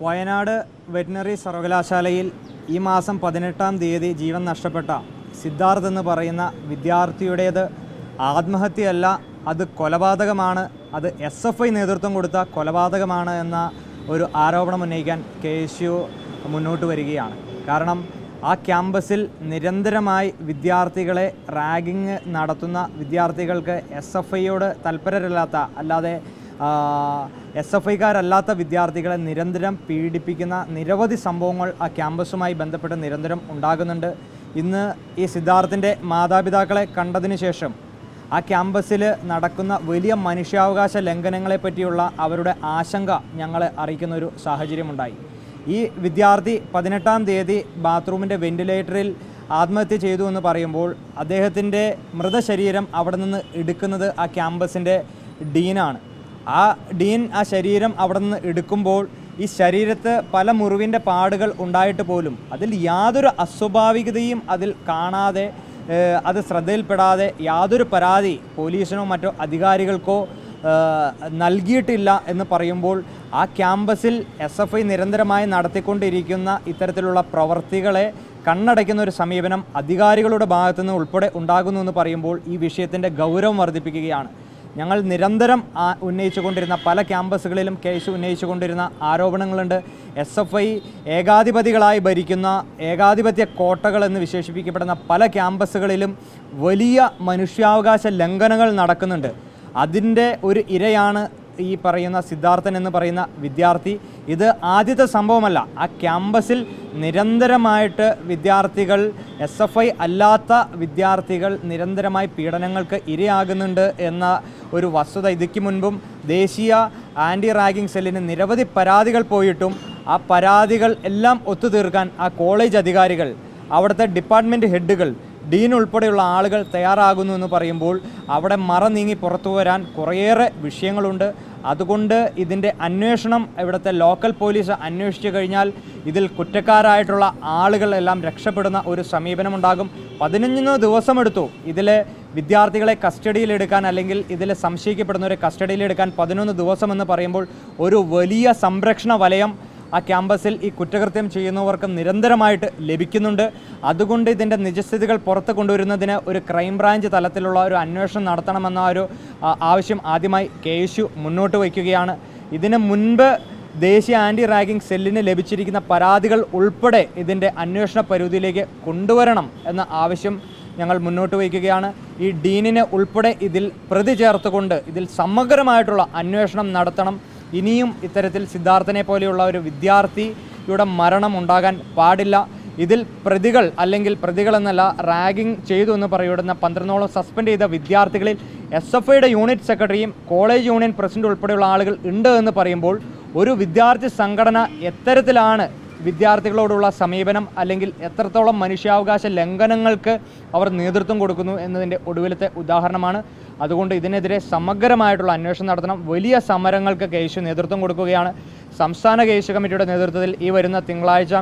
Wayanad veterinary സർവകലാശാലയിൽ ഈ മാസം 18-ാം തീയതി ജീവൻ നഷ്ടപ്പെട്ട സിദ്ധാർത്ഥ് എന്ന് പറയുന്ന വിദ്യാർത്ഥിയുടേത് ആത്മഹത്യയല്ല, അത് കൊലപാതകമാണ്, അത് SFI നേതൃത്വം കൊടുത്ത കൊലപാതകമാണ് എന്ന ഒരു ആരോപണം ഉന്നയിക്കാൻ KSU മുന്നോട്ട് വരികയാണ്. കാരണം ആ ക്യാമ്പസിൽ നിരന്തരമായി വിദ്യാർത്ഥികളെ റാഗിങ് നടത്തുന്ന വിദ്യാർത്ഥികൾക്ക് SFIയോട് തൽപരരല്ലാത്ത, അല്ലാതെ SFIക്കാരല്ലാത്ത വിദ്യാർത്ഥികളെ നിരന്തരം പീഡിപ്പിക്കുന്ന നിരവധി സംഭവങ്ങൾ ആ ക്യാമ്പസുമായി ബന്ധപ്പെട്ട് നിരന്തരം ഉണ്ടാകുന്നുണ്ട്. ഇന്ന് ഈ സിദ്ധാർത്ഥിൻ്റെ മാതാപിതാക്കളെ കണ്ടതിന് ശേഷം ആ ക്യാമ്പസിൽ നടക്കുന്ന വലിയ മനുഷ്യാവകാശ ലംഘനങ്ങളെ പറ്റിയുള്ള അവരുടെ ആശങ്ക ഞങ്ങളെ അറിയിക്കുന്ന ഒരു സാഹചര്യമുണ്ടായി. ഈ വിദ്യാർത്ഥി 18-ാം തീയതി ബാത്റൂമിൻ്റെ വെന്റിലേറ്ററിൽ ആത്മഹത്യ ചെയ്തു എന്ന് പറയുമ്പോൾ അദ്ദേഹത്തിൻ്റെ മൃതശരീരം അവിടെ നിന്ന് എടുക്കുന്നത് ആ ക്യാമ്പസിൻ്റെ ഡീനാണ്. ആ ഡീൻ ആ ശരീരം അവിടെ നിന്ന് എടുക്കുമ്പോൾ ഈ ശരീരത്ത് പല മുറിവിൻ്റെ പാടുകൾ ഉണ്ടായിട്ട് പോലും അതിൽ യാതൊരു അസ്വാഭാവികതയും അതിൽ കാണാതെ, അത് ശ്രദ്ധയിൽപ്പെടാതെ യാതൊരു പരാതി പോലീസിനോ മറ്റോ അധികാരികൾക്കോ നൽകിയിട്ടില്ല എന്ന് പറയുമ്പോൾ ആ ക്യാമ്പസിൽ SFI നിരന്തരമായി നടത്തിക്കൊണ്ടിരിക്കുന്ന ഇത്തരത്തിലുള്ള പ്രവർത്തികളെ കണ്ണടയ്ക്കുന്ന ഒരു സമീപനം അധികാരികളുടെ ഭാഗത്തുനിന്ന് ഉൾപ്പെടെ ഉണ്ടാകുന്നു എന്ന് പറയുമ്പോൾ ഈ വിഷയത്തിൻ്റെ ഗൗരവം വർദ്ധിപ്പിക്കുകയാണ്. ഞങ്ങൾ നിരന്തരം ഉന്നയിച്ചുകൊണ്ടിരുന്ന പല ക്യാമ്പസുകളിലും KSU ഉന്നയിച്ചുകൊണ്ടിരുന്ന ആരോപണങ്ങളുണ്ട്. SFI ഏകാധിപതികളായി ഭരിക്കുന്ന ഏകാധിപത്യ കോട്ടകൾ എന്ന് വിശേഷിപ്പിക്കപ്പെടുന്ന പല ക്യാമ്പസുകളിലും വലിയ മനുഷ്യാവകാശ ലംഘനങ്ങൾ നടക്കുന്നുണ്ട്. അതിൻ്റെ ഒരു ഇരയാണ് ഈ പറയുന്ന സിദ്ധാർത്ഥൻ എന്ന് പറയുന്ന വിദ്യാർത്ഥി. ഇത് ആദ്യത്തെ സംഭവമല്ല. ആ ക്യാമ്പസിൽ നിരന്തരമായിട്ട് വിദ്യാർത്ഥികൾ, SFI അല്ലാത്ത വിദ്യാർത്ഥികൾ നിരന്തരമായി പീഡനങ്ങൾക്ക് ഇരയാകുന്നുണ്ട് എന്ന ഒരു വസ്തുത ഇതിക്ക് മുൻപും ദേശീയ ആൻറ്റി റാഗിംഗ് സെല്ലിന് നിരവധി പരാതികൾ പോയിട്ടും ആ പരാതികൾ എല്ലാം ഒത്തുതീർക്കാൻ ആ കോളേജ് അധികാരികൾ, അവിടുത്തെ ഡിപ്പാർട്ട്മെൻറ്റ് ഹെഡുകൾ, ഡീൻ ഉൾപ്പെടെയുള്ള ആളുകൾ തയ്യാറാകുന്നു എന്ന് പറയുമ്പോൾ അവിടെ മറ നീങ്ങി പുറത്തു വരാൻ കുറേയേറെ വിഷയങ്ങളുണ്ട്. അതുകൊണ്ട് ഇതിൻ്റെ അന്വേഷണം ഇവിടുത്തെ ലോക്കൽ പോലീസ് അന്വേഷിച്ചു കഴിഞ്ഞാൽ ഇതിൽ കുറ്റക്കാരായിട്ടുള്ള ആളുകളെല്ലാം രക്ഷപ്പെടുന്ന ഒരു സമീപനമുണ്ടാകും. 15 ദിവസമെടുത്തു ഇതിലെ വിദ്യാർത്ഥികളെ കസ്റ്റഡിയിലെടുക്കാൻ, അല്ലെങ്കിൽ ഇതിൽ സംശയിക്കപ്പെടുന്നവരെ കസ്റ്റഡിയിലെടുക്കാൻ 11 ദിവസമെന്ന് പറയുമ്പോൾ ഒരു വലിയ സംരക്ഷണ വലയം ആ ക്യാമ്പസിൽ ഈ കുറ്റകൃത്യം ചെയ്യുന്നവർക്ക് നിരന്തരമായിട്ട് ലഭിക്കുന്നുണ്ട്. അതുകൊണ്ട് ഇതിൻ്റെ നിജസ്ഥിതികൾ പുറത്ത് കൊണ്ടുവരുന്നതിന് ഒരു ക്രൈംബ്രാഞ്ച് തലത്തിലുള്ള ഒരു അന്വേഷണം നടത്തണമെന്ന ഒരു ആവശ്യം ആദ്യമായി KSU മുന്നോട്ട് വയ്ക്കുകയാണ്. ഇതിന് മുൻപ് ദേശീയ ആൻറ്റി റാഗിംഗ് സെല്ലിന് ലഭിച്ചിരിക്കുന്ന പരാതികൾ ഉൾപ്പെടെ ഇതിൻ്റെ അന്വേഷണ പരിധിയിലേക്ക് കൊണ്ടുവരണം എന്ന ആവശ്യം ഞങ്ങൾ മുന്നോട്ട് വയ്ക്കുകയാണ്. ഈ ഡീനിനെ ഉൾപ്പെടെ ഇതിൽ പ്രതി ചേർത്തുകൊണ്ട് ഇതിൽ സമഗ്രമായിട്ടുള്ള അന്വേഷണം നടത്തണം. ഇനിയും ഇത്തരത്തിൽ സിദ്ധാർത്ഥനെ പോലെയുള്ള ഒരു വിദ്യാർത്ഥിയുടെ മരണം ഉണ്ടാകാൻ പാടില്ല. ഇതിൽ പ്രതികൾ, അല്ലെങ്കിൽ പ്രതികൾ എന്നല്ല, റാഗിംഗ് ചെയ്തു എന്ന് പറയപ്പെടുന്ന 12ഓളം സസ്പെൻഡ് ചെയ്ത വിദ്യാർത്ഥികളിൽ SFIയുടെ യൂണിറ്റ് സെക്രട്ടറിയും കോളേജ് യൂണിയൻ പ്രസിഡന്റ് ഉൾപ്പെടെയുള്ള ആളുകൾ ഉണ്ട് എന്ന് പറയുമ്പോൾ ഒരു വിദ്യാർത്ഥി സംഘടന എത്തരത്തിലാണ് വിദ്യാർത്ഥികളോടുള്ള സമീപനം, അല്ലെങ്കിൽ എത്രത്തോളം മനുഷ്യാവകാശ ലംഘനങ്ങൾക്ക് അവർ നേതൃത്വം കൊടുക്കുന്നു എന്നതിൻ്റെ ഒടുവിലത്തെ ഉദാഹരണമാണ്. അതുകൊണ്ട് ഇതിനെതിരെ സമഗ്രമായിട്ടുള്ള അന്വേഷണം നടത്തണം. വലിയ സമരങ്ങൾക്ക് KSU നേതൃത്വം കൊടുക്കുകയാണ്. സംസ്ഥാന KSU കമ്മിറ്റിയുടെ നേതൃത്വത്തിൽ ഈ വരുന്ന തിങ്കളാഴ്ച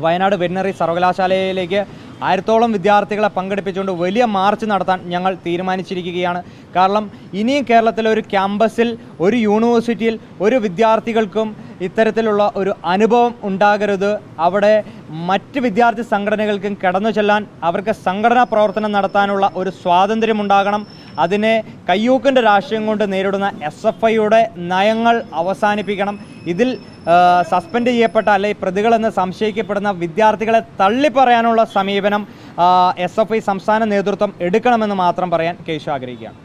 വയനാട് വെറ്റിനറി സർവകലാശാലയിലേക്ക് 1000ഓളം വിദ്യാർത്ഥികളെ പങ്കെടുപ്പിച്ചുകൊണ്ട് വലിയ മാർച്ച് നടത്താൻ ഞങ്ങൾ തീരുമാനിച്ചിരിക്കുകയാണ്. കാരണം ഇനിയും കേരളത്തിലെ ഒരു ക്യാമ്പസിൽ, ഒരു യൂണിവേഴ്സിറ്റിയിൽ ഒരു വിദ്യാർത്ഥികൾക്കും ഇത്തരത്തിലുള്ള ഒരു അനുഭവം ഉണ്ടാകരുത്. അവിടെ മറ്റ് വിദ്യാർത്ഥി സംഘടനകൾക്കും കടന്നു ചെല്ലാൻ, അവർക്ക് സംഘടനാ പ്രവർത്തനം നടത്താനുള്ള ഒരു സ്വാതന്ത്ര്യമുണ്ടാകണം. അതിനെ കയ്യൂക്കിൻ്റെ രാഷ്ട്രീയം കൊണ്ട് നേരിടുന്ന SFIയുടെ നയങ്ങൾ അവസാനിപ്പിക്കണം. ഇതിൽ സസ്പെൻഡ് ചെയ്യപ്പെട്ട, അല്ലെങ്കിൽ പ്രതികളെന്ന് സംശയിക്കപ്പെടുന്ന വിദ്യാർത്ഥികളെ തള്ളിപ്പറയാനുള്ള സമീപനം SFI സംസ്ഥാന നേതൃത്വം എടുക്കണമെന്ന് മാത്രം പറയാൻ KSU ആഗ്രഹിക്കുകയാണ്.